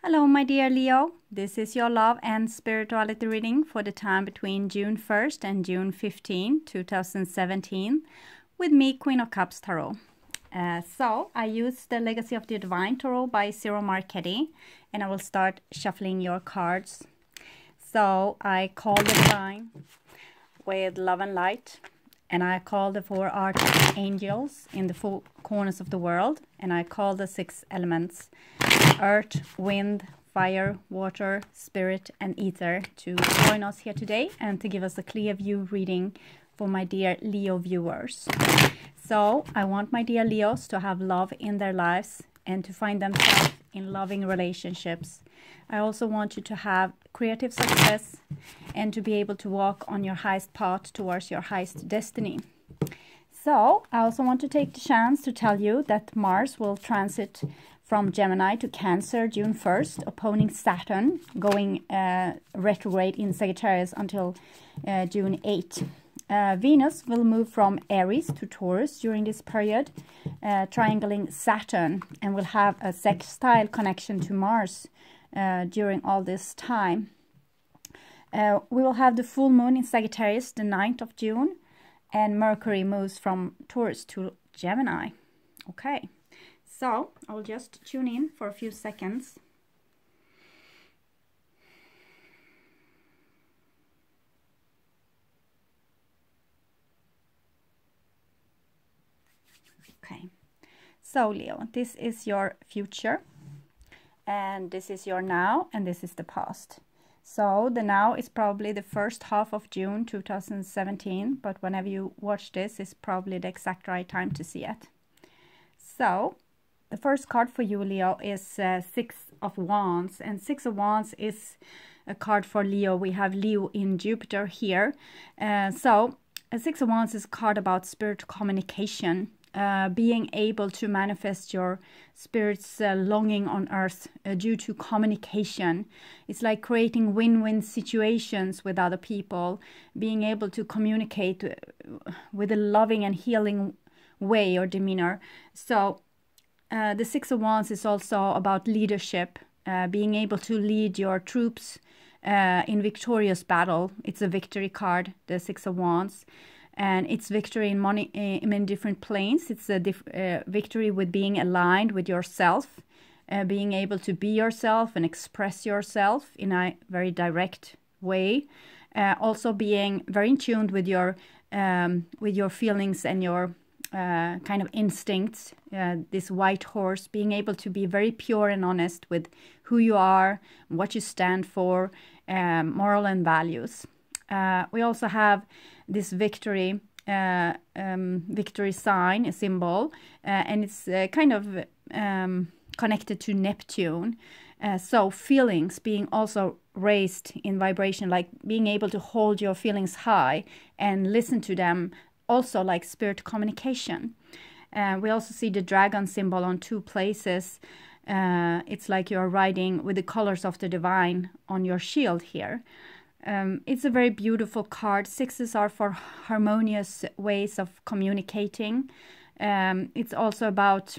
Hello, my dear Leo. This is your love and spirituality reading for the time between June 1st and June 15, 2017, with me, Queen of Cups Tarot. So I use the Legacy of the Divine Tarot by Ciro Marchetti, and I will start shuffling your cards. So I call the Divine with love and light, and I call the 4 archangels in the 4 corners of the world, and I call the 6 elements: earth, wind, fire, water, spirit, and ether to join us here today and to give us a clear view reading for my dear Leo viewers. So I want my dear Leos to have love in their lives and to find themselves in loving relationships. I also want you to have creative success and to be able to walk on your highest path towards your highest destiny. So I also want to take the chance to tell you that Mars will transit from Gemini to Cancer June 1st, opposing Saturn, going retrograde in Sagittarius until June 8th. Venus will move from Aries to Taurus during this period, triangling Saturn, and will have a sextile connection to Mars during all this time. We will have the full moon in Sagittarius the 9th of June, and Mercury moves from Taurus to Gemini. Okay, so I will just tune in for a few seconds. Okay, so Leo, this is your future, and this is your now, and this is the past. So the now is probably the first half of June 2017, but whenever you watch this, is probably the exact right time to see it. So the first card for you, Leo, is 6 of Wands, and 6 of Wands is a card for Leo. We have Leo in Jupiter here. So a 6 of Wands is a card about spirit communication. Being able to manifest your spirit's longing on earth due to communication. It's like creating win-win situations with other people, being able to communicate with a loving and healing way or demeanor. So the 6 of Wands is also about leadership, being able to lead your troops in victorious battle. It's a victory card, the 6 of Wands. And it's victory in many different planes. It's a victory with being aligned with yourself, being able to be yourself and express yourself in a very direct way. Also being very in tune with your feelings and your kind of instincts. This white horse, being able to be very pure and honest with who you are, what you stand for, moral and values. We also have this victory sign, a symbol, and it's kind of connected to Neptune. So feelings being also raised in vibration, like being able to hold your feelings high and listen to them, also like spirit communication. We also see the dragon symbol on 2 places. It's like you're riding with the colors of the divine on your shield here. It's a very beautiful card. 6s are for harmonious ways of communicating. It's also about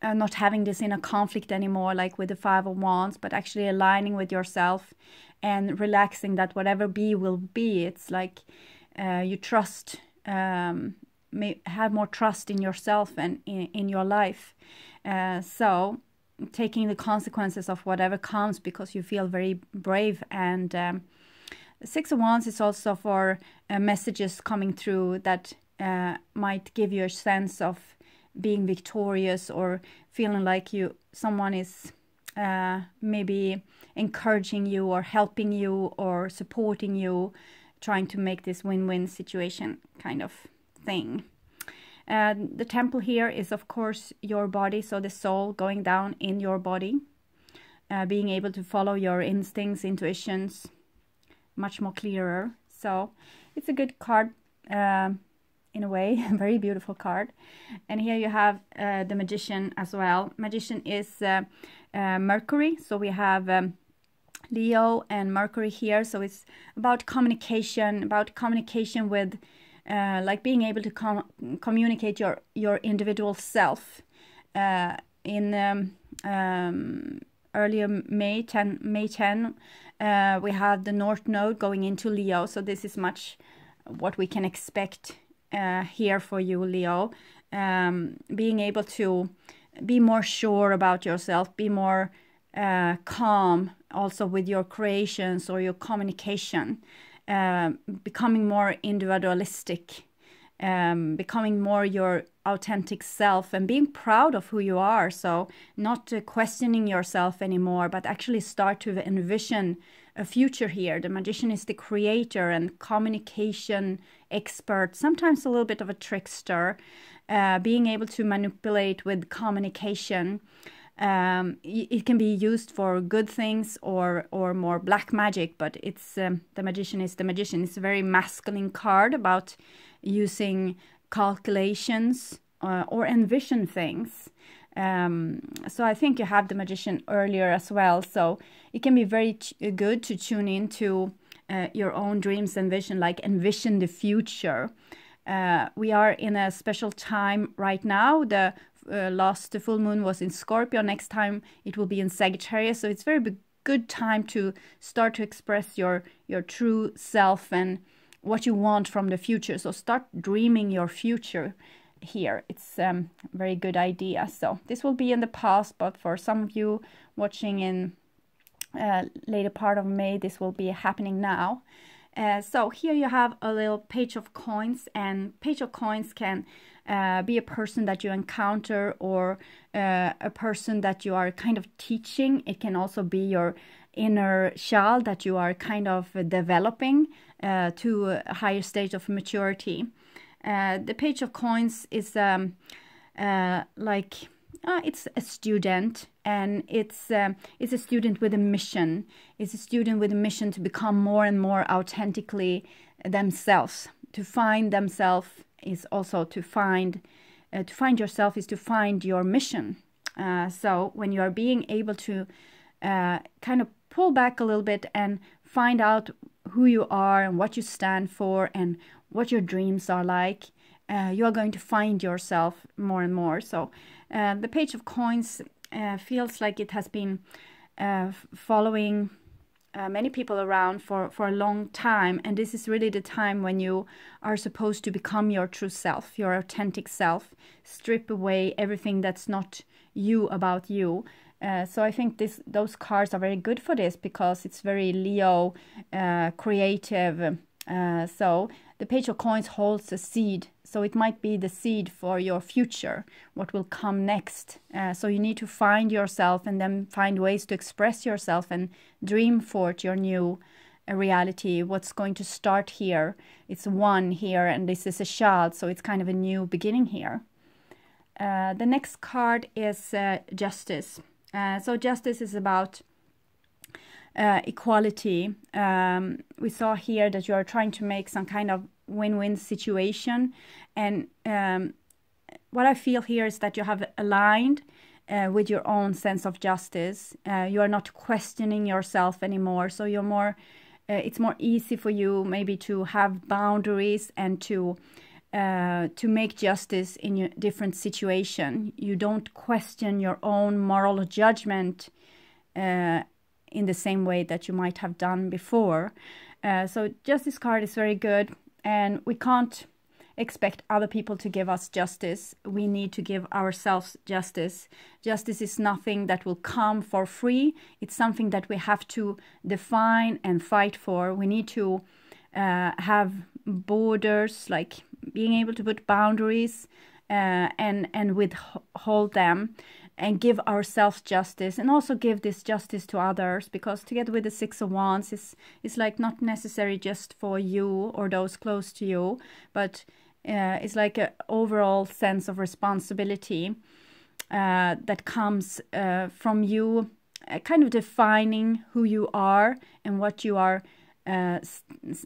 not having this in a conflict anymore, like with the 5 of Wands, but actually aligning with yourself and relaxing that whatever be will be. It's like you trust, have more trust in yourself and in your life. So taking the consequences of whatever comes because you feel very brave. And the 6 of Wands is also for messages coming through that might give you a sense of being victorious or feeling like someone is maybe encouraging you or helping you or supporting you, trying to make this win-win situation kind of thing. The temple here is, of course, your body, so the soul going down in your body, being able to follow your instincts, intuitions, much more clearer. So it's a good card in a way, a very beautiful card. And here you have the Magician as well. Magician is Mercury, so we have Leo and Mercury here, so it's about communication with like being able to communicate your individual self in earlier May 10, we have the North Node going into Leo. So this is much what we can expect here for you, Leo. Being able to be more sure about yourself, be more calm also with your creations or your communication, becoming more individualistic, becoming more your authentic self and being proud of who you are. So not questioning yourself anymore, but actually start to envision a future here. The magician is the creator and communication expert, sometimes a little bit of a trickster, being able to manipulate with communication. It can be used for good things or more black magic, but it's the magician is the magician. It's a very masculine card about using calculations or envision things. So I think you have the magician earlier as well. So it can be very good to tune into your own dreams and vision, like envision the future. We are in a special time right now. The last full moon was in Scorpio. Next time it will be in Sagittarius. So it's very good time to start to express your true self and what you want from the future. So start dreaming your future here. It's a very good idea. So this will be in the past, but for some of you watching in later part of May, this will be happening now. So here you have a little page of coins, and page of coins can be a person that you encounter or a person that you are kind of teaching. It can also be your inner child that you are kind of developing to a higher stage of maturity. The page of coins is it's a student, and it's a student with a mission. It's a student with a mission to become more and more authentically themselves. To find themselves is also to find yourself is to find your mission. So when you are being able to kind of pull back a little bit and find out who you are and what you stand for and what your dreams are like, you are going to find yourself more and more. So the page of coins feels like it has been following many people around for a long time, and this is really the time when you are supposed to become your true self, your authentic self, strip away everything that's not you about you. So I think those cards are very good for this because it's very Leo, creative. So the page of coins holds a seed. So it might be the seed for your future, what will come next. So you need to find yourself and then find ways to express yourself and dream for your new reality. What's going to start here? It's one here, and this is a child. So it's kind of a new beginning here. The next card is Justice. So Justice is about equality. We saw here that you are trying to make some kind of win-win situation, and what I feel here is that you have aligned with your own sense of justice. You are not questioning yourself anymore, so you're more it's more easy for you maybe to have boundaries and to make justice in your different situation. You don't question your own moral judgment in the same way that you might have done before. So Justice card is very good, and we can't expect other people to give us justice. We need to give ourselves justice. Justice is nothing that will come for free. It's something that we have to define and fight for. We need to have borders, like being able to put boundaries and withhold them, and give ourselves justice, and also give this justice to others, because together with the Six of Wands is like not necessary just for you or those close to you, but it's like an overall sense of responsibility that comes from you kind of defining who you are and what you are,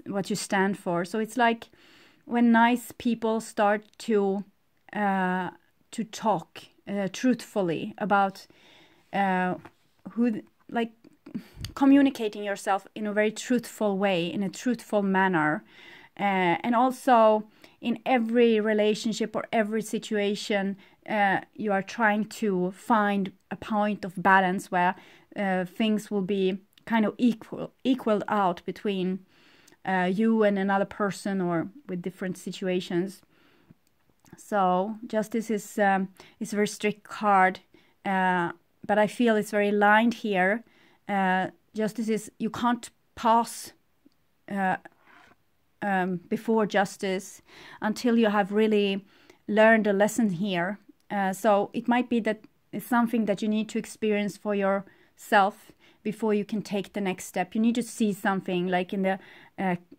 what you stand for. So it's like when nice people start to talk truthfully about who, like communicating yourself in a very truthful way, in a truthful manner, and also in every relationship or every situation, you are trying to find a point of balance where things will be kind of equaled out between you and another person, or with different situations. So justice is a very strict card, but I feel it's very lined here. Justice is, you can't pass before justice until you have really learned a lesson here. So it might be that it's something that you need to experience for yourself before you can take the next step. You need to see something like in the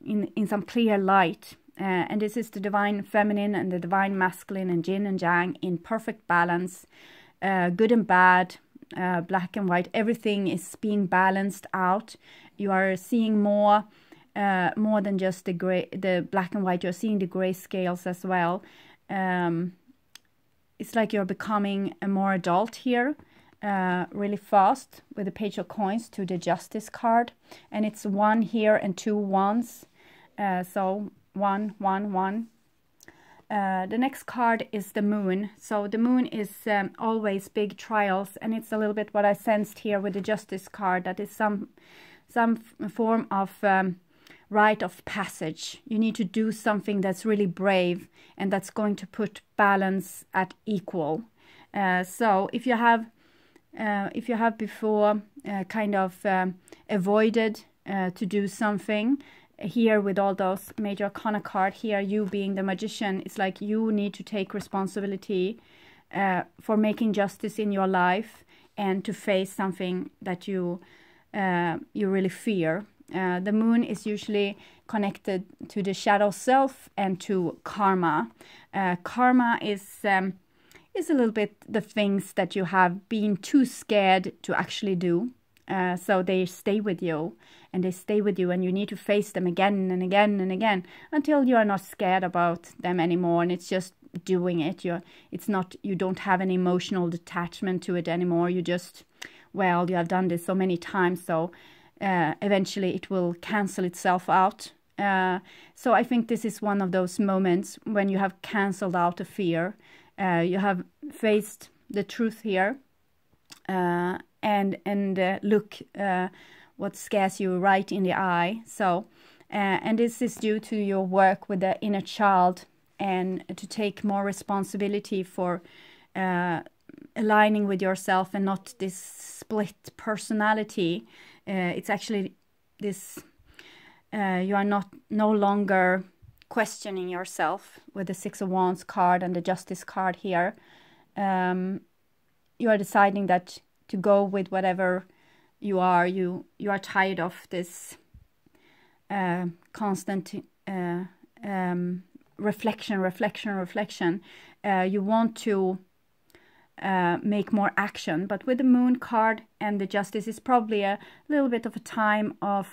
in some clear light. And this is the divine feminine and the divine masculine, and yin and yang in perfect balance, good and bad, black and white. Everything is being balanced out. You are seeing more than just the black and white. You're seeing the gray scales as well. It's like you're becoming a more adult here, really fast, with the Page of Coins to the Justice card, and it's 1 here and 2 ones. So 1, 1, 1. The next card is the Moon. So the Moon is always big trials, and it's a little bit what I sensed here with the Justice card, that is some form of rite of passage. You need to do something that's really brave and that's going to put balance at equal. So if you have before kind of avoided to do something, here with all those Major Arcana card here, you being the Magician, it's like you need to take responsibility for making justice in your life and to face something that you really fear. The Moon is usually connected to the shadow self and to karma. Karma is a little bit the things that you have been too scared to actually do. So they stay with you, and they stay with you, and you need to face them again and again and again until you are not scared about them anymore, and it's just doing it. You don't have an emotional detachment to it anymore. You just, well, you have done this so many times, so eventually it will cancel itself out. So I think this is one of those moments when you have cancelled out a fear. You have faced the truth here, and look what scares you right in the eye. So and this is due to your work with the inner child, and to take more responsibility for aligning with yourself and not this split personality. It's actually this, you are no longer questioning yourself with the Six of Wands card and the Justice card here. You are deciding that to go with whatever you are. You are tired of this constant reflection. You want to make more action, but with the Moon card and the Justice, is probably a little bit of a time of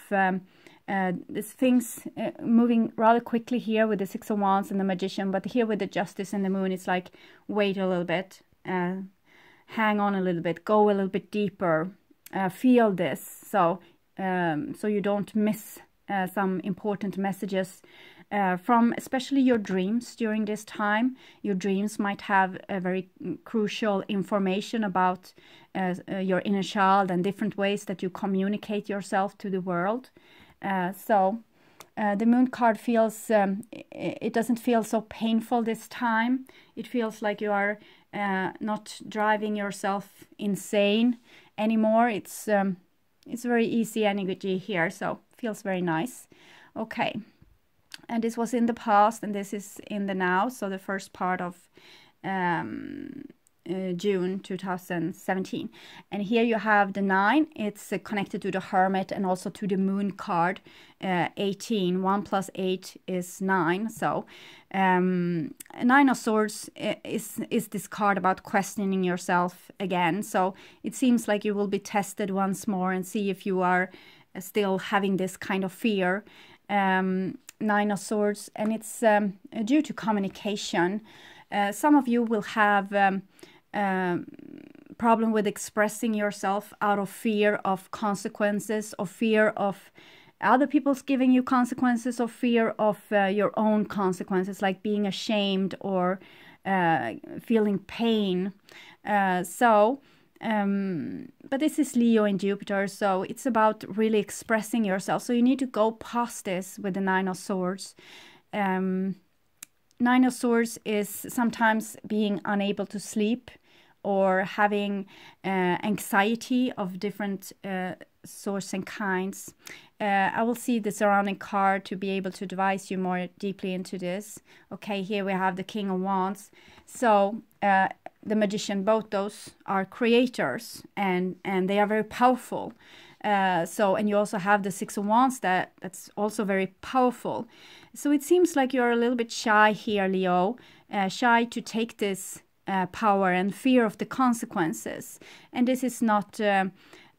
these things moving rather quickly here with the Six of Wands and the Magician. But here with the Justice and the Moon, it's like wait a little bit, hang on a little bit, go a little bit deeper, feel this, so you don't miss some important messages from especially your dreams during this time. Your dreams might have a very crucial information about your inner child and different ways that you communicate yourself to the world. So the Moon card feels, it doesn't feel so painful this time. It feels like you are not driving yourself insane anymore. It's very easy energy here, so feels very nice. Okay, and this was in the past, and this is in the now, so the first part of June 2017. And here you have the 9. It's connected to the Hermit and also to the Moon card. 18. 1 plus 8 is 9. So 9 of Swords is this card about questioning yourself again. So it seems like you will be tested once more and see if you are still having this kind of fear. 9 of Swords, and it's due to communication. Some of you will have problem with expressing yourself out of fear of consequences, or fear of other people's giving you consequences, or fear of your own consequences, like being ashamed or feeling pain. But this is Leo in Jupiter, so it's about really expressing yourself. So you need to go past this with the Nine of Swords. Nine of Swords is sometimes being unable to sleep or having anxiety of different sorts and kinds. I will see the surrounding card to be able to advise you more deeply into this. Okay, here we have the King of Wands. So the Magician, both those are creators, and they are very powerful. And you also have the Six of Wands that's also very powerful. So it seems like you're a little bit shy here, Leo, shy to take this power and fear of the consequences. And this is not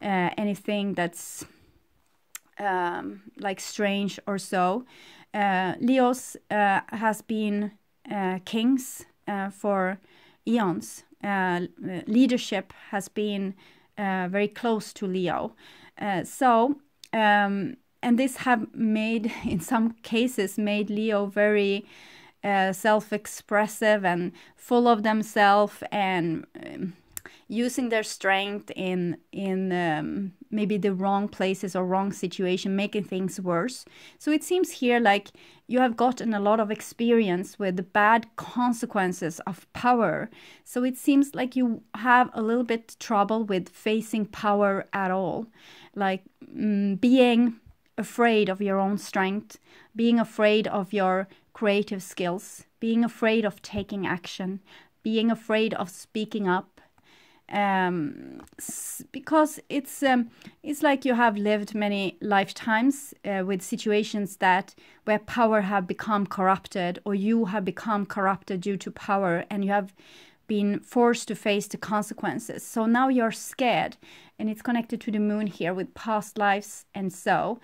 anything that's like strange or so. Leos has been kings for eons. Leadership has been very close to Leo. And this have made, in some cases, made Leo very self-expressive and full of themselves, and using their strength in maybe the wrong places or wrong situation, making things worse. So it seems here like you have gotten a lot of experience with the bad consequences of power. So it seems like you have a little bit trouble with facing power at all, like being afraid of your own strength, being afraid of your creative skills, being afraid of taking action, being afraid of speaking up. Because it's like you have lived many lifetimes with situations where power have become corrupted, or you have become corrupted due to power, and you have been forced to face the consequences. So now you're scared, and it's connected to the moon here with past lives and so.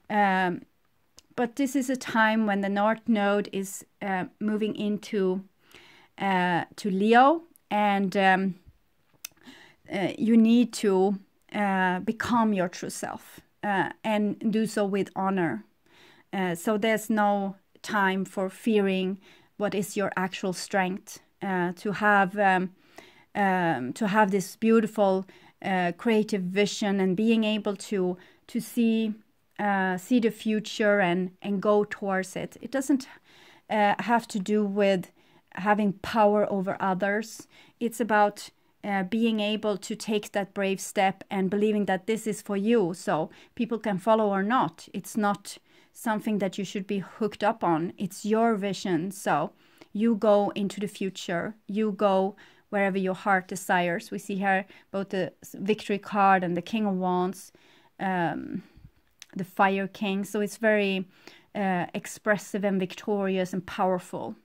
But this is a time when the North Node is moving into to Leo, and you need to become your true self and do so with honor. So there's no time for fearing what is your actual strength. To have this beautiful creative vision and being able to see the future and go towards it. It doesn't have to do with having power over others. It's about being able to take that brave step and believing that this is for you, so people can follow or not. It's not something that you should be hooked up on. It's your vision, so you go into the future. You go wherever your heart desires. We see here both the Victory card and the King of Wands, the Fire King. So it's very expressive and victorious and powerful.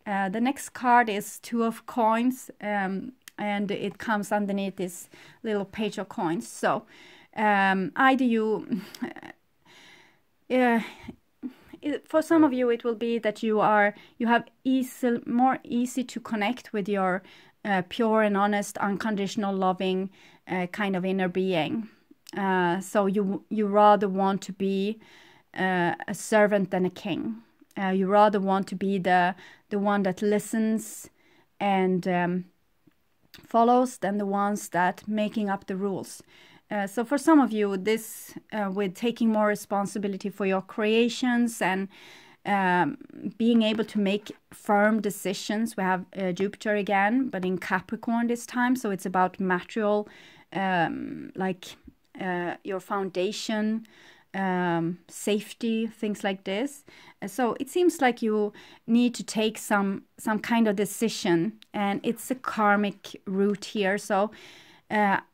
The next card is Two of Coins, and it comes underneath this little Page of Coins. So either you... for some of you, it will be that you have more easy to connect with your pure and honest, unconditional, loving kind of inner being. So you rather want to be a servant than a king. You rather want to be the one that listens and follows than the ones that making up the rules. So for some of you, this with taking more responsibility for your creations and being able to make firm decisions. We have Jupiter again, but in Capricorn this time. So it's about material, like your foundation, safety, things like this. So it seems like you need to take some kind of decision, and it's a karmic root here. So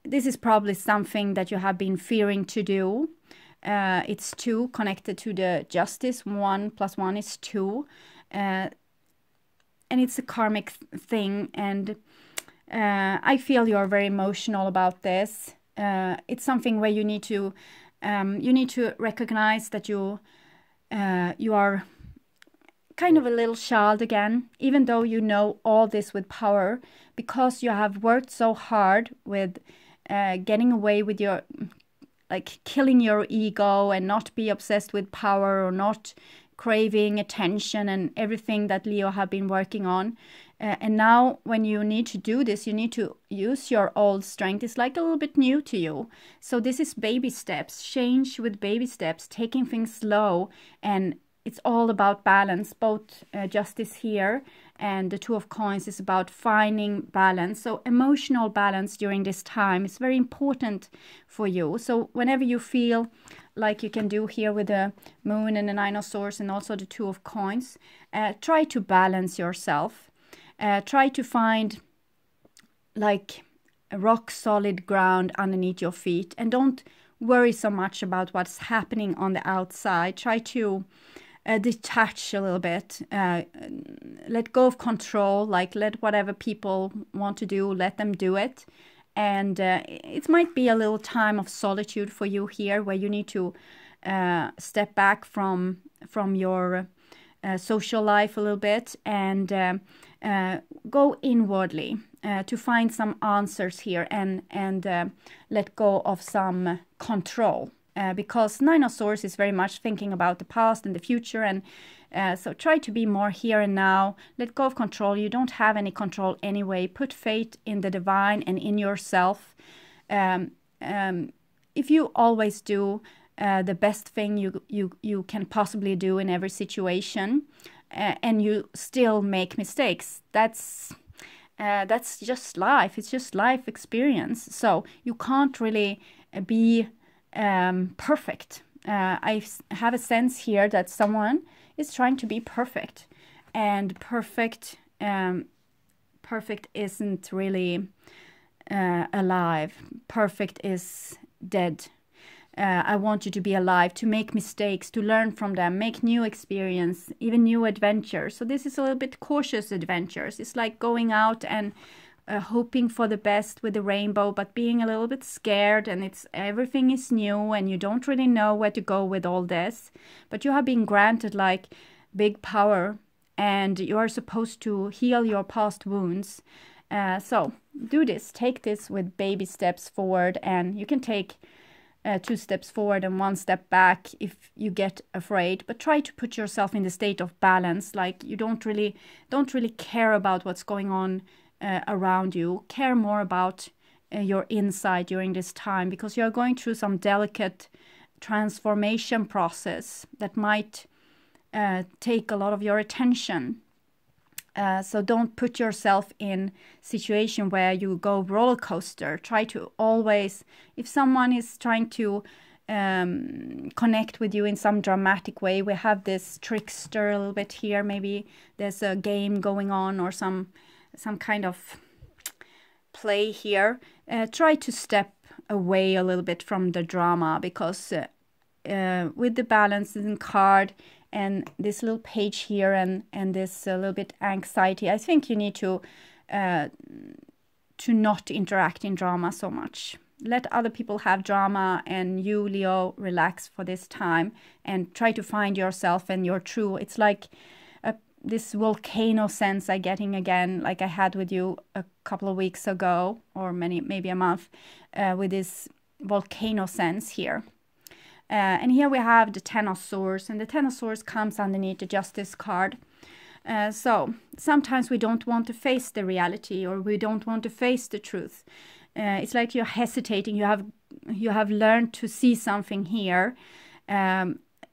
this is probably something that you have been fearing to do. It's 2 connected to the Justice. 1 + 1 is 2. And it's a karmic thing. And I feel you're very emotional about this. It's something where you need to recognize that you are kind of a little child again, even though you know all this with power, because you have worked so hard with getting away with your, like, killing your ego and not be obsessed with power or not craving attention and everything that Leo have been working on. And now when you need to do this, you need to use your old strength. It's like a little bit new to you. So this is baby steps, change with baby steps, taking things slow. And it's all about balance. Both Justice here and the Two of Coins is about finding balance. So emotional balance during this time is very important for you. So whenever you feel like you can do here with the Moon and the Nine of Swords and also the Two of Coins, try to balance yourself. Try to find like a rock solid ground underneath your feet, and don't worry so much about what's happening on the outside. Try to detach a little bit, let go of control, like let whatever people want to do, let them do it. And it might be a little time of solitude for you here, where you need to step back from your social life a little bit and go inwardly to find some answers here and let go of some control. Because Nine of Swords is very much thinking about the past and the future, and so try to be more here and now. Let go of control. You don't have any control anyway. Put faith in the divine and in yourself. If you always do the best thing you can possibly do in every situation, and you still make mistakes, that's just life. It's just life experience. So you can't really be perfect. I have a sense here that someone is trying to be perfect, and perfect isn't really alive. Perfect is dead. I want you to be alive, to make mistakes, to learn from them, make new experience, even new adventures. So this is a little bit cautious adventures. It's like going out and hoping for the best with the rainbow, but being a little bit scared, and everything is new and you don't really know where to go with all this. But you have been granted like big power, and you are supposed to heal your past wounds. So do this, take this with baby steps forward, and you can take 2 steps forward and 1 step back if you get afraid, but try to put yourself in the state of balance. Like you don't really care about what's going on around you. Care more about your inside during this time, because you're going through some delicate transformation process that might take a lot of your attention. So don't put yourself in situation where you go roller coaster. Try to always, if someone is trying to connect with you in some dramatic way, we have this trickster a little bit here. Maybe there's a game going on or some kind of play here. Try to step away a little bit from the drama, because with the balancing card and this little page here and this little bit anxiety, I think you need to not interact in drama so much. Let other people have drama, and you, Leo, relax for this time and try to find yourself and your true. It's like this volcano sense I'm getting again, like I had with you a couple of weeks ago, or maybe a month, with this volcano sense here. And here we have the Ten of Swords, and the Ten of Swords comes underneath the Justice card. So sometimes we don't want to face the reality, or we don't want to face the truth. It's like you're hesitating. You have learned to see something here.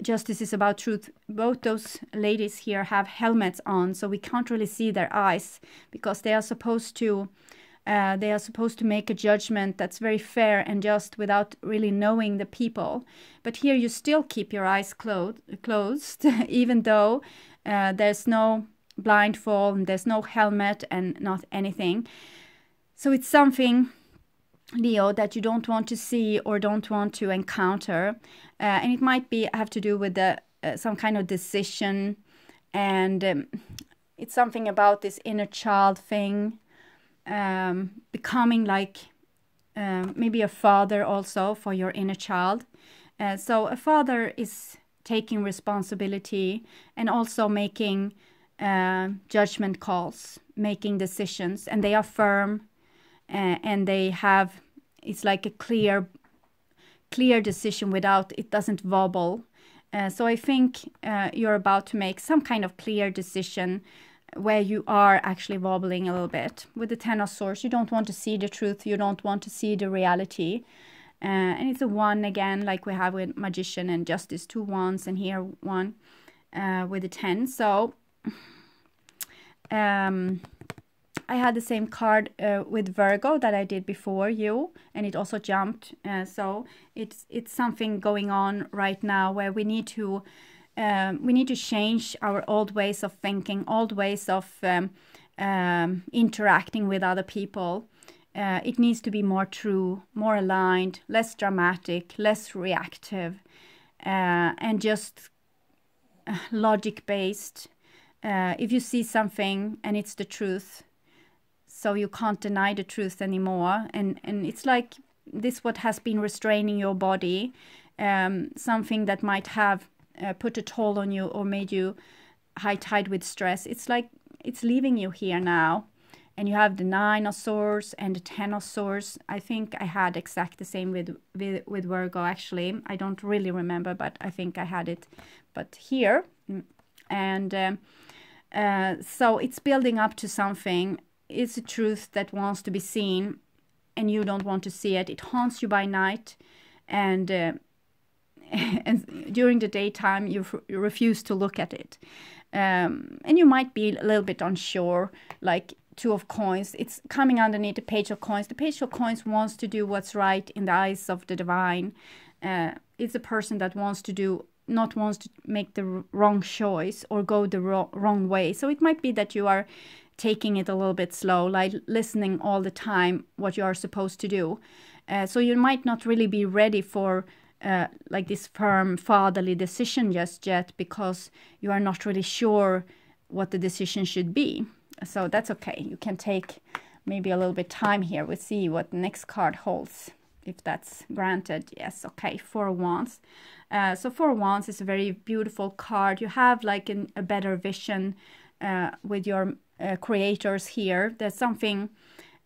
Justice is about truth. Both those ladies here have helmets on, so we can't really see their eyes, because they are supposed to make a judgment that's very fair and just without really knowing the people. But here you still keep your eyes closed, even though there's no blindfold and there's no helmet and not anything. So it's something, Leo, that you don't want to see or don't want to encounter. And it might have to do with some kind of decision. And it's something about this inner child thing. Becoming like maybe a father also for your inner child. So a father is taking responsibility and also making judgment calls, making decisions, and they are firm, and it's like a clear decision it doesn't wobble. So I think you're about to make some kind of clear decision where you are actually wobbling a little bit. With the Ten of Swords, you don't want to see the truth, you don't want to see the reality. And it's a 1 again, like we have with Magician and Justice, 2 wands, and here 1 with the 10. So I had the same card with Virgo that I did before you, and it also jumped. So it's something going on right now where we need to change our old ways of thinking, old ways of interacting with other people. It needs to be more true, more aligned, less dramatic, less reactive, and just logic-based. If you see something and it's the truth, so you can't deny the truth anymore. And it's like this what has been restraining your body, something that might have put a toll on you or made you high-tide with stress. It's like it's leaving you here now. And you have the 9 of Swords and the 10 of Swords. I think I had exact the same with Virgo, actually. I don't really remember, but I think I had it. But here, and so it's building up to something. It's a truth that wants to be seen, and you don't want to see it. It haunts you by night, and and during the daytime you refuse to look at it. And you might be a little bit unsure, like 2 of Coins. It's coming underneath the Page of Coins. The Page of Coins wants to do what's right in the eyes of the divine. It's a person that wants to make the wrong choice or go the wrong way. So it might be that you are taking it a little bit slow, like listening all the time what you are supposed to do. So you might not really be ready for like this firm fatherly decision just yet, because you are not really sure what the decision should be. So that's okay. You can take maybe a little bit time here. We'll see what the next card holds, if that's granted. Yes, okay, 4 of Wands. So 4 of Wands is a very beautiful card. You have like a better vision with your creators here. There's something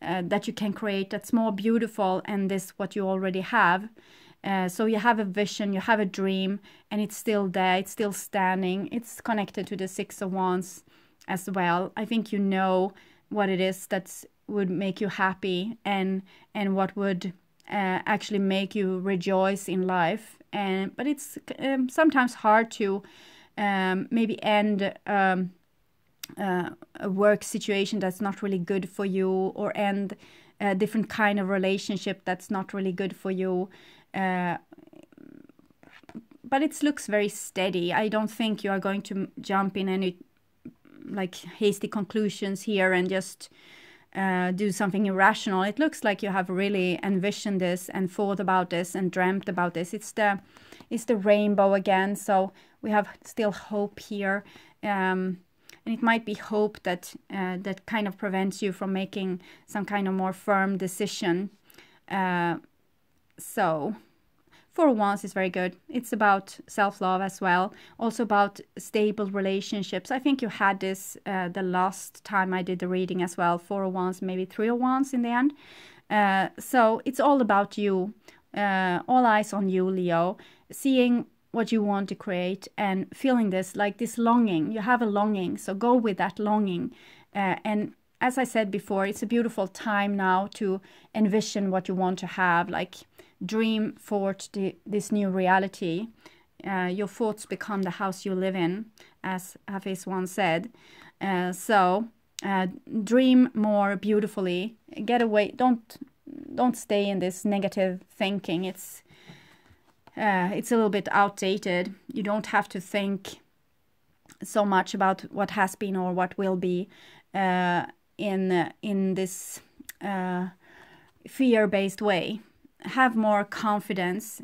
that you can create that's more beautiful than this what you already have. So you have a vision, you have a dream, and it's still there, it's still standing. It's connected to the 6 of Wands as well. I think you know what it is that would make you happy, and what would actually make you rejoice in life. But it's sometimes hard to maybe end a work situation that's not really good for you, or end a different kind of relationship that's not really good for you. But it looks very steady. I don't think you are going to jump in any like hasty conclusions here and just do something irrational. It looks like you have really envisioned this and thought about this and dreamt about this. It's the rainbow again, so we have still hope here, and it might be hope that that kind of prevents you from making some kind of more firm decision. So 4 of Wands is very good. It's about self-love as well. Also about stable relationships. I think you had this the last time I did the reading as well. 4 of Wands, maybe 3 of Wands in the end. So it's all about you. All eyes on you, Leo. Seeing what you want to create and feeling this, like this longing. You have a longing, so go with that longing. And as I said before, it's a beautiful time now to envision what you want to have, like dream forth this new reality. Your thoughts become the house you live in, as Hafiz once said. So dream more beautifully. Get away. Don't stay in this negative thinking. It's a little bit outdated. You don't have to think so much about what has been or what will be in this fear-based way. Have more confidence.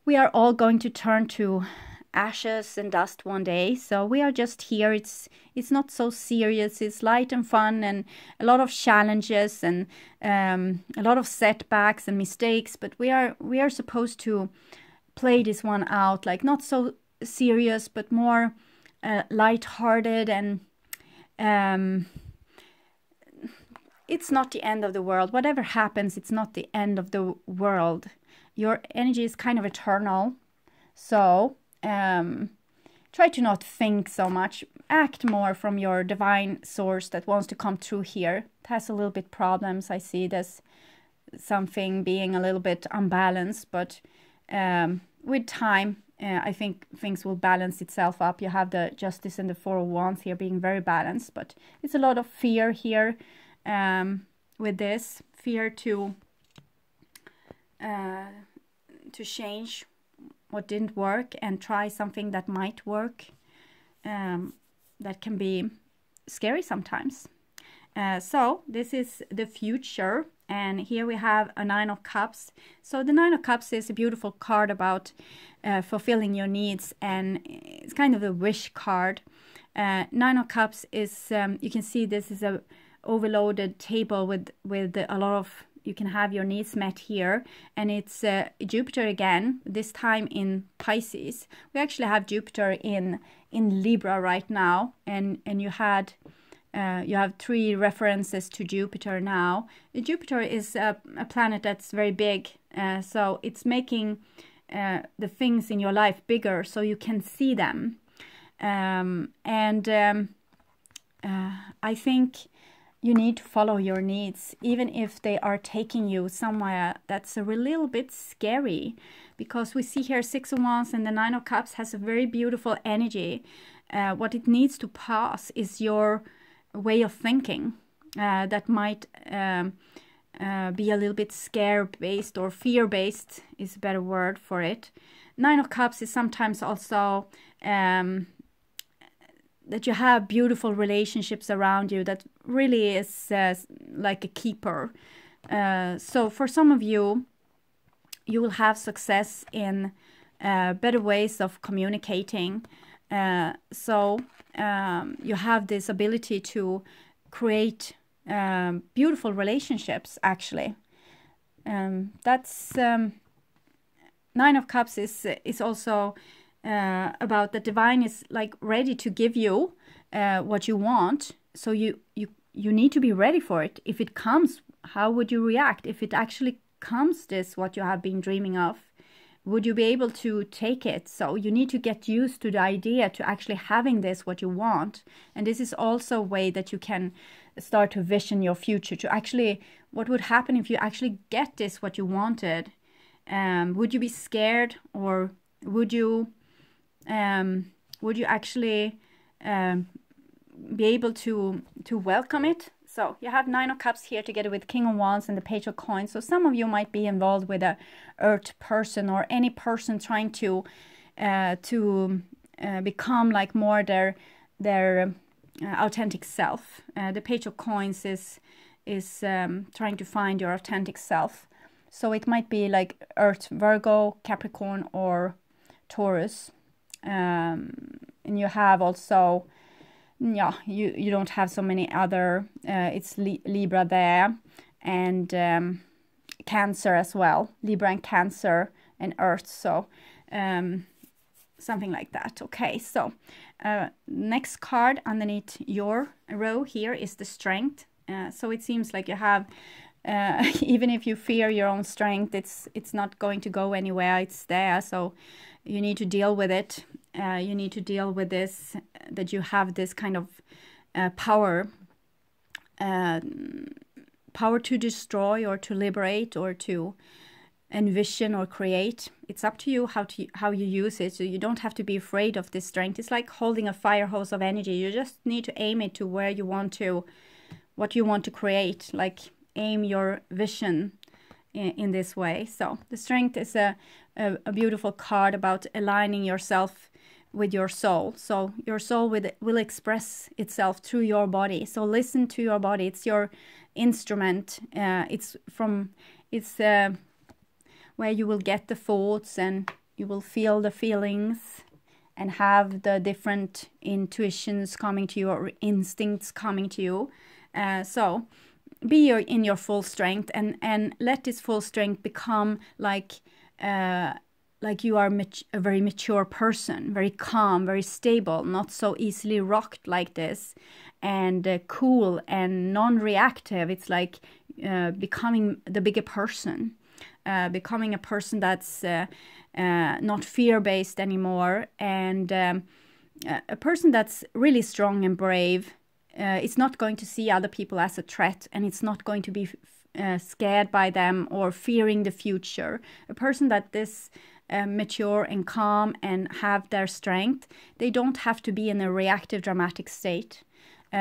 We are all going to turn to ashes and dust one day, so we are just here. It's not so serious. It's light and fun, and a lot of challenges, and a lot of setbacks and mistakes, but we are supposed to play this one out, like not so serious but more light-hearted, and it's not the end of the world. Whatever happens, it's not the end of the world. Your energy is kind of eternal. So try to not think so much. Act more from your divine source that wants to come through here. It has a little bit problems. I see there's something being a little bit unbalanced, but with time, I think things will balance itself up. You have the Justice and the Four of Wands here being very balanced, but it's a lot of fear here with this. Fear to change what didn't work and try something that might work. That can be scary sometimes. So this is the future, and here we have a Nine of Cups. So the Nine of Cups is a beautiful card about fulfilling your needs, and it's kind of a wish card. Nine of Cups is, you can see this is a overloaded table with a lot of, you can have your needs met here, and it's Jupiter again, this time in Pisces. We actually have Jupiter in Libra right now, and you had you have 3 references to Jupiter now. Jupiter is a planet that's very big, so it's making the things in your life bigger so you can see them. I think you need to follow your needs, even if they are taking you somewhere that's a little bit scary, because we see here 6 of Wands and the 9 of Cups has a very beautiful energy. What it needs to pass is your way of thinking that might be a little bit scare-based or fear-based is a better word for it. 9 of Cups is sometimes also that you have beautiful relationships around you that really is like a keeper. So for some of you, you will have success in better ways of communicating. So you have this ability to create beautiful relationships, actually. That's 9 of Cups is also about the divine is like ready to give you what you want. So you need to be ready for it. If it comes, how would you react? If it actually comes, this what you have been dreaming of, would you be able to take it? So you need to get used to the idea to actually having this what you want. And this is also a way that you can start to vision your future, to actually what would happen if you actually get this what you wanted. Would you be scared, or would you actually be able to welcome it? So you have 9 of Cups here together with King of Wands and the Page of Coins. So some of you might be involved with a earth person, or any person trying to become like more their authentic self. The Page of Coins is trying to find your authentic self. So it might be like Earth, Virgo, Capricorn, or Taurus. And you have also, yeah, you don't have so many other, it's Libra there, and Cancer as well, Libra and Cancer and Earth, so something like that. Okay, so next card underneath your row here is the Strength. So it seems like you have, even if you fear your own strength, it's not going to go anywhere, it's there, so you need to deal with it. You need to deal with this, that you have this kind of power to destroy or to liberate or to envision or create. It's up to you how you use it. So you don't have to be afraid of this strength. It's like holding a fire hose of energy. You just need to aim it to where you want to, what you want to create, like aim your vision in this way. So the Strength is a beautiful card about aligning yourself with your soul. So your soul will express itself through your body. So listen to your body. It's your instrument. It's where you will get the thoughts, and you will feel the feelings and have the different intuitions coming to you, or instincts coming to you. So be in your full strength, and let this full strength become like you are a very mature person, very calm, very stable, not so easily rocked like this, and cool and non-reactive. It's like becoming the bigger person, becoming a person that's not fear-based anymore, and a person that's really strong and brave is not going to see other people as a threat, and it's not going to be scared by them or fearing the future. A person that is mature and calm and have their strength, they don't have to be in a reactive, dramatic state.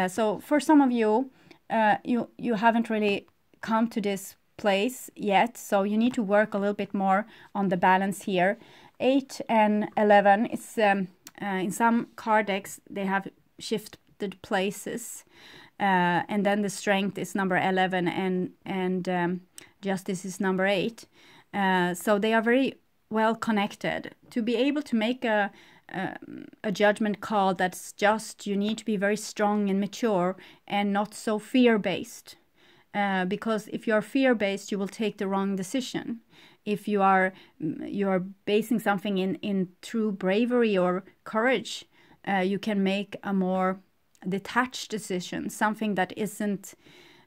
So for some of you, you haven't really come to this place yet, so you need to work a little bit more on the balance here. 8 and 11 is in some card decks they have shifted places, and then the strength is number 11 and justice is number 8. So they are very well connected. To be able to make a judgment call that's just, you need to be very strong and mature and not so fear-based. Because if you're fear-based, you will take the wrong decision. If you are basing something in true bravery or courage, you can make a more detached decision, something that isn't,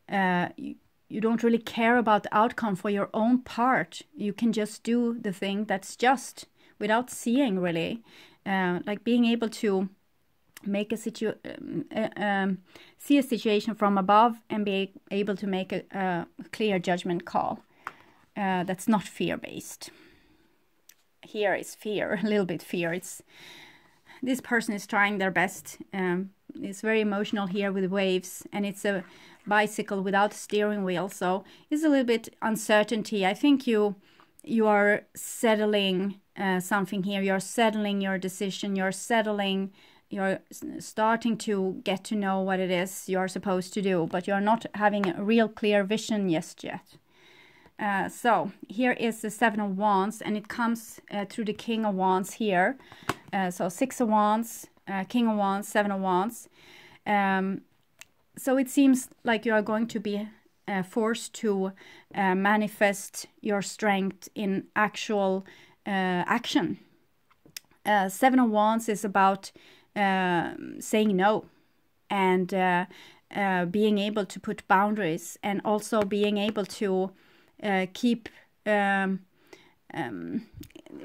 you don't really care about the outcome for your own part. You can just do the thing that's just, without seeing really, like being able to make a see a situation from above and be able to make a clear judgment call that's not fear-based. Here is fear, a little bit fear. It's this person is trying their best. It's very emotional here with waves, and it's a bicycle without a steering wheel, so it's a little bit uncertainty. I think you are settling something here. You're settling your decision. You're starting to get to know what it is you're supposed to do, but you're not having a real clear vision just yet. So here is the 7 of Wands, and it comes through the King of Wands here. So 6 of Wands, King of Wands, 7 of Wands. So it seems like you are going to be forced to manifest your strength in actual action. 7 of Wands is about saying no and being able to put boundaries, and also being able to keep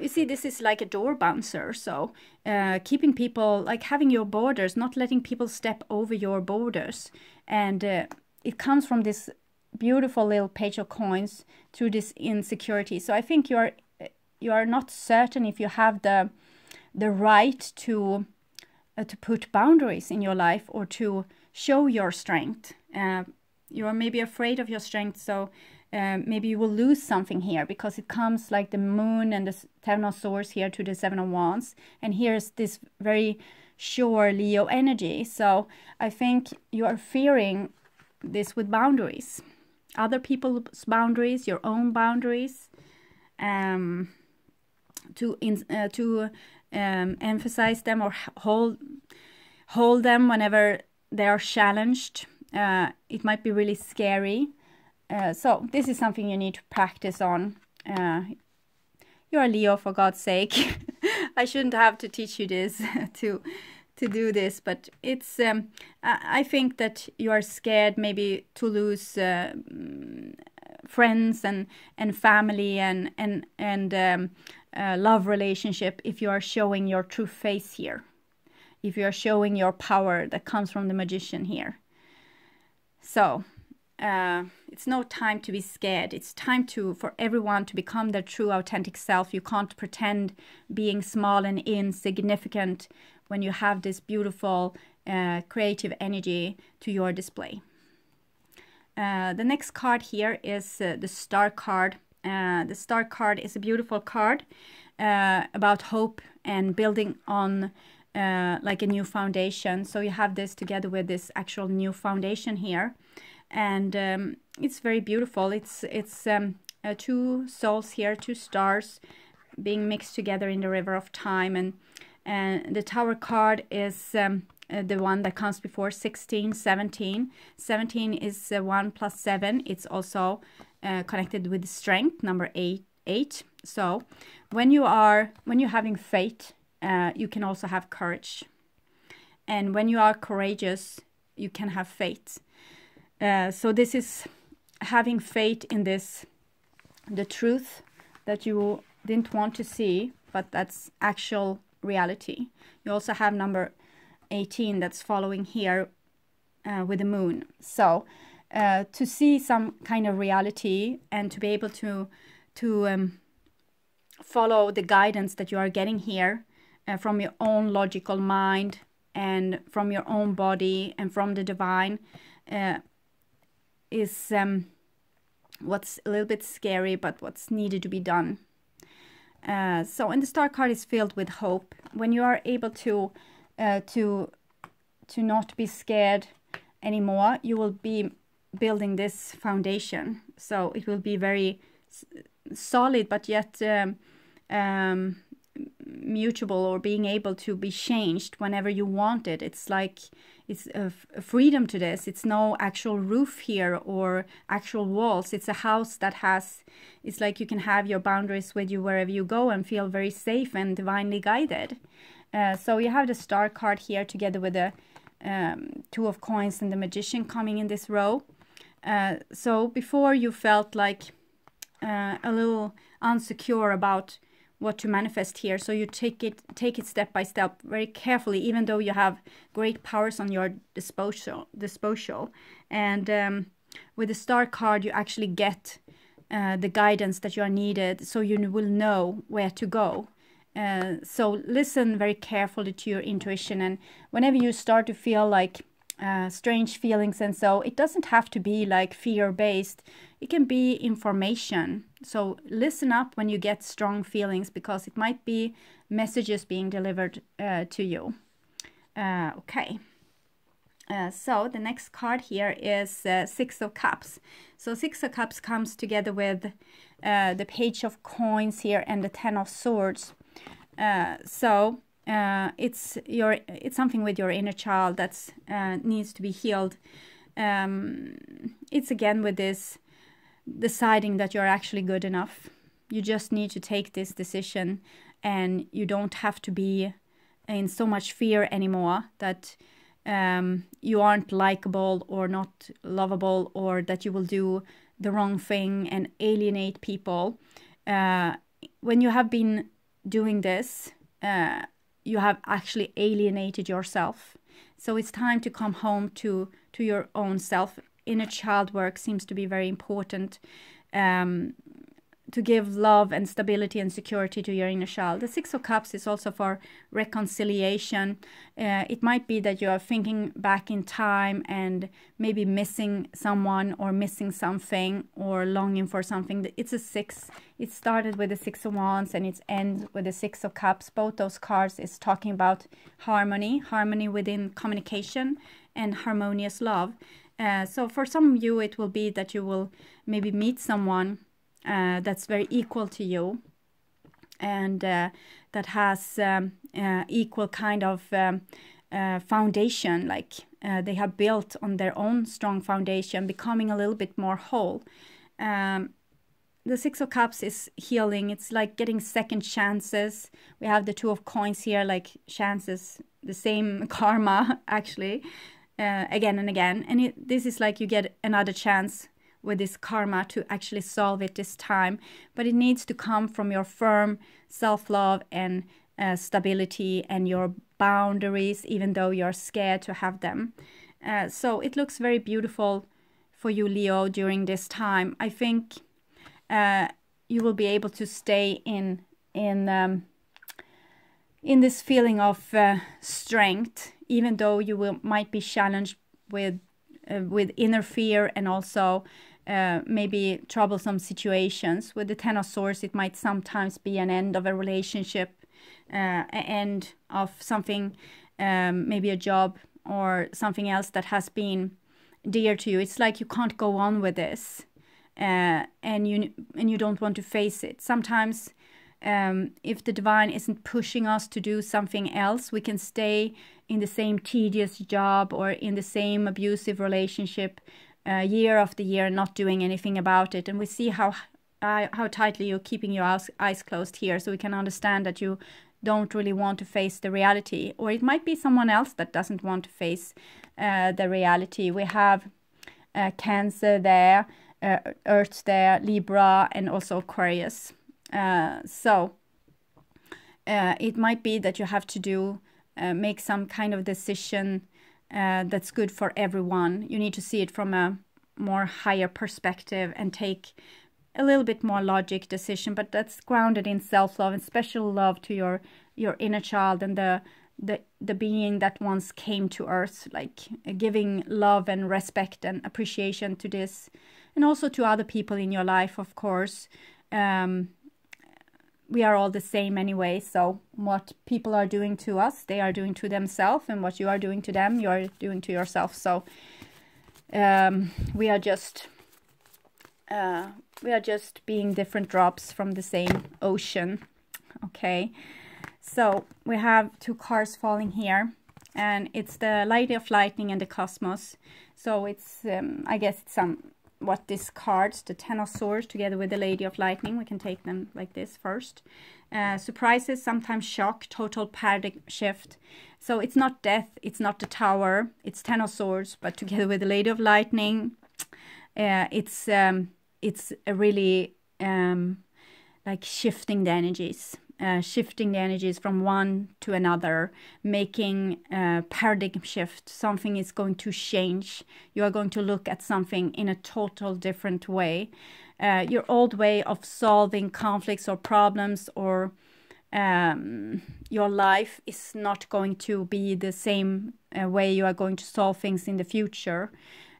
you see, this is like a door bouncer, so keeping people, like having your borders, not letting people step over your borders. And it comes from this beautiful little Page of Coins through this insecurity. So I think you are not certain if you have the right to put boundaries in your life or to show your strength. You are maybe afraid of your strength, so maybe you will lose something here, because it comes like the Moon and the 10 of Swords here to the 7 of Wands, and here's this very sure Leo energy. So I think you are fearing this with boundaries, other people's boundaries, your own boundaries, to emphasize them or hold them whenever they are challenged. It might be really scary. So this is something you need to practice on. You're a Leo, for God's sake. I shouldn't have to teach you this to do this, but it's I think that you are scared maybe to lose friends and family and love relationship if you are showing your true face here, if you are showing your power that comes from the Magician here. So it's no time to be scared. It's time for everyone to become their true authentic self. You can't pretend being small and insignificant when you have this beautiful creative energy to your display. The next card here is the Star card. The Star card is a beautiful card about hope and building on like a new foundation. So you have this together with this actual new foundation here. And it's very beautiful. It's two souls here, two stars being mixed together in the river of time. And the Tower card is the one that comes before 16, 17. 17 is 1 plus 7. It's also connected with strength, number 8. So when you're having faith, you can also have courage. And when you are courageous, you can have faith. So this is having faith in this, the truth that you didn't want to see, but that's actual reality. You also have number 18 that's following here with the moon. So to see some kind of reality and to be able to follow the guidance that you are getting here from your own logical mind and from your own body and from the divine is what's a little bit scary, but what's needed to be done. So, and the star card is filled with hope. When you are able to not be scared anymore, you will be building this foundation. So it will be very solid, but yet mutable, or being able to be changed whenever you want it. It's like it's a freedom to this. It's no actual roof here or actual walls. It's a house that has, it's like you can have your boundaries with you wherever you go and feel very safe and divinely guided. So you have the star card here together with the two of coins and the magician coming in this row. So before you felt like a little insecure about what to manifest here, so you take it step by step, very carefully, even though you have great powers on your disposal. And with the star card, you actually get the guidance that you are needed, so you will know where to go. So listen very carefully to your intuition, and whenever you start to feel like strange feelings, and so it doesn't have to be like fear-based, it can be information. So listen up when you get strong feelings, because it might be messages being delivered to you. Okay. So the next card here is Six of Cups. So Six of Cups comes together with the Page of Coins here and the Ten of Swords. It's something with your inner child that's needs to be healed. It's again with this deciding that you're actually good enough. You just need to take this decision, and you don't have to be in so much fear anymore that you aren't likable or not lovable, or that you will do the wrong thing and alienate people. When you have been doing this, you have actually alienated yourself. So it's time to come home to your own self. Inner child work seems to be very important, to give love and stability and security to your inner child. The Six of Cups is also for reconciliation. It might be that you are thinking back in time and maybe missing someone or missing something or longing for something. It's a six. It started with the Six of Wands and it ends with the Six of Cups. Both those cards is talking about harmony within communication and harmonious love. So for some of you, it will be that you will maybe meet someone that's very equal to you, and that has equal kind of foundation, like they have built on their own strong foundation, becoming a little bit more whole. The Six of Cups is healing. It's like getting second chances. We have the Two of Coins here, like chances, the same karma actually, again and again. And this is like you get another chance with this karma to actually solve it this time, but it needs to come from your firm self-love and stability and your boundaries, even though you're scared to have them. So it looks very beautiful for you, Leo, during this time. I think you will be able to stay in this feeling of strength, even though you might be challenged with inner fear and also maybe troublesome situations. With the Ten of Swords, it might sometimes be an end of a relationship, an end of something, maybe a job or something else that has been dear to you. It's like you can't go on with this, and you don't want to face it. Sometimes if the divine isn't pushing us to do something else, we can stay in the same tedious job or in the same abusive relationship year after year, not doing anything about it. And we see how tightly you're keeping your eyes closed here, so we can understand that you don't really want to face the reality. Or it might be someone else that doesn't want to face the reality. We have Cancer there, Earth there, Libra, and also Aquarius. So It might be that you have to make some kind of decision that's good for everyone. You need to see it from a more higher perspective and take a little bit more logic decision, but that's grounded in self-love and special love to your inner child and the being that once came to earth, like giving love and respect and appreciation to this, and also to other people in your life, of course. We are all the same anyway, so what people are doing to us, they are doing to themselves, and what you are doing to them, you are doing to yourself. So we are just being different drops from the same ocean. Okay, so we have 2 cards falling here, and it's the Lady of Lightning and the Cosmos. So it's I guess it's what this cards, the 10 of Swords together with the Lady of Lightning, we can take them like this first. Surprises, sometimes shock, total paradigm shift. So it's not death, it's not the Tower, it's 10 of Swords, but together with the Lady of Lightning, it's a really like shifting the energies. Shifting the energies from one to another, making a paradigm shift. Something is going to change. You are going to look at something in a total different way. Your old way of solving conflicts or problems or your life is not going to be the same way you are going to solve things in the future.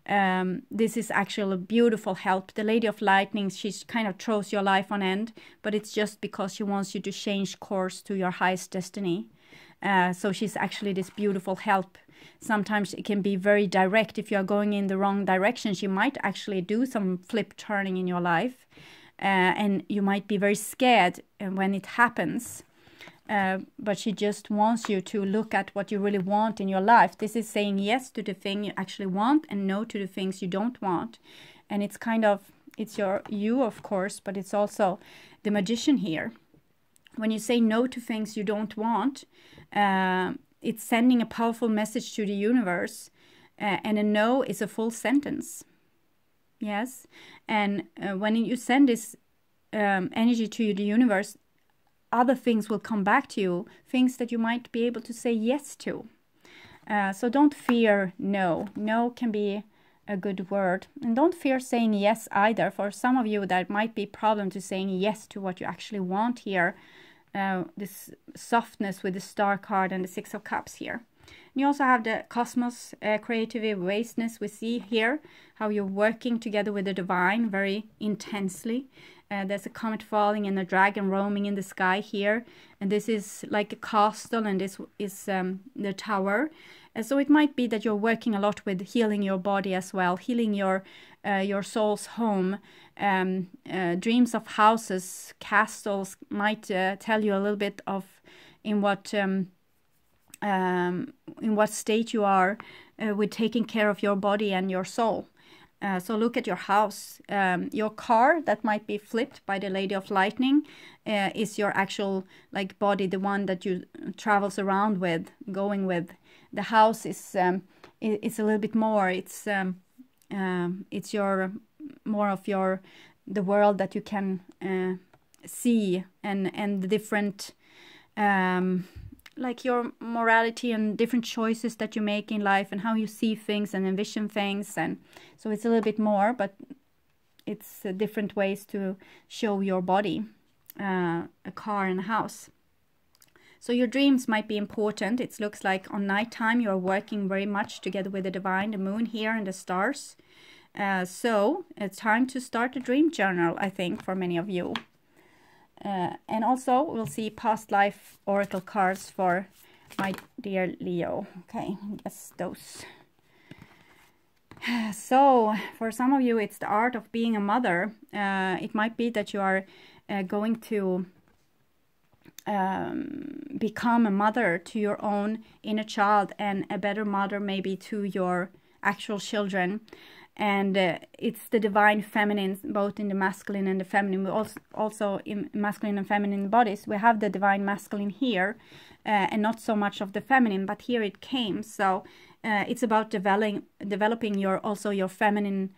This is actually a beautiful help. The Lady of Lightning, she kind of throws your life on end, but it's just because she wants you to change course to your highest destiny. So she's actually this beautiful help. Sometimes it can be very direct. If you're going in the wrong direction, she might actually do some flip turning in your life, and you might be very scared when it happens. But she just wants you to look at what you really want in your life. This is saying yes to the thing you actually want and no to the things you don't want. And it's kind of, it's you, of course, but it's also the Magician here. When you say no to things you don't want, it's sending a powerful message to the universe. And a no is a full sentence. Yes. And when you send this energy to the universe, other things will come back to you, things that you might be able to say yes to. So don't fear no. No can be a good word. And don't fear saying yes either. For some of you, that might be a problem to saying yes to what you actually want here. This softness with the Star card and the 6 of Cups here. And you also have the Cosmos, creativity, vastness. We see here how you're working together with the divine very intensely. There's a comet falling and a dragon roaming in the sky here. And this is like a castle, and this is the Tower. So it might be that you're working a lot with healing your body as well, healing your soul's home. Dreams of houses, castles might tell you a little bit of in what state you are with taking care of your body and your soul. So look at your house. Your car that might be flipped by the Lady of Lightning is your actual like body, the one that you travels around with, going with. The house is it's a little bit more. It's your more of the world that you can see and the different like your morality and different choices that you make in life and how you see things and envision things. And so it's a little bit more, but it's different ways to show your body, a car and a house. So your dreams might be important. It looks like on nighttime you're working very much together with the divine, the moon here and the stars. So it's time to start a dream journal, I think, for many of you. And also we'll see past life oracle cards for my dear Leo. Okay, yes, those. So for some of you, it's the art of being a mother. It might be that you are going to become a mother to your own inner child, and a better mother maybe to your actual children. And it's the divine feminine, both in the masculine and the feminine. We also in masculine and feminine bodies, we have the divine masculine here, and not so much of the feminine, but here it came. So it's about developing your feminine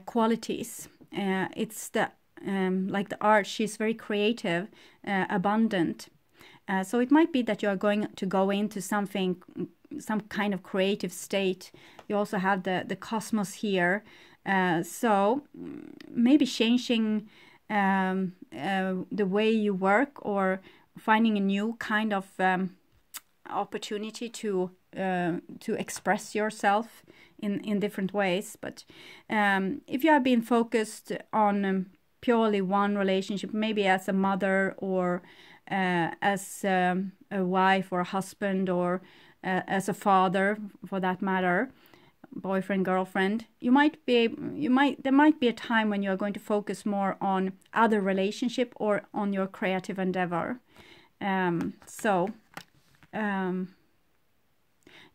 qualities. It's the like the art. She's very creative, abundant, So it might be that you are going to go into something, some kind of creative state. You also have the cosmos here. So maybe changing the way you work, or finding a new kind of opportunity to express yourself in different ways. But if you have been focused on purely one relationship, maybe as a mother, or as a wife or a husband, or as a father for that matter, boyfriend, girlfriend, there might be a time when you are going to focus more on other relationship or on your creative endeavor.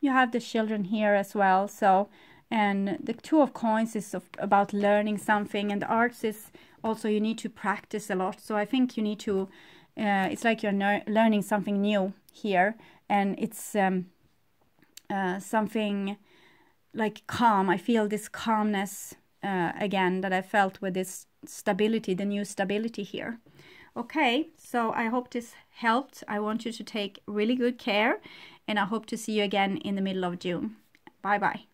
You have the children here as well. So, and the Two of Coins is about learning something, and the arts is also, you need to practice a lot. So I think you need to, it's like you're learning something new here, and it's something like calm. I feel this calmness again that I felt with this stability, the new stability here. Okay, so I hope this helped. I want you to take really good care, and I hope to see you again in the middle of June. Bye bye.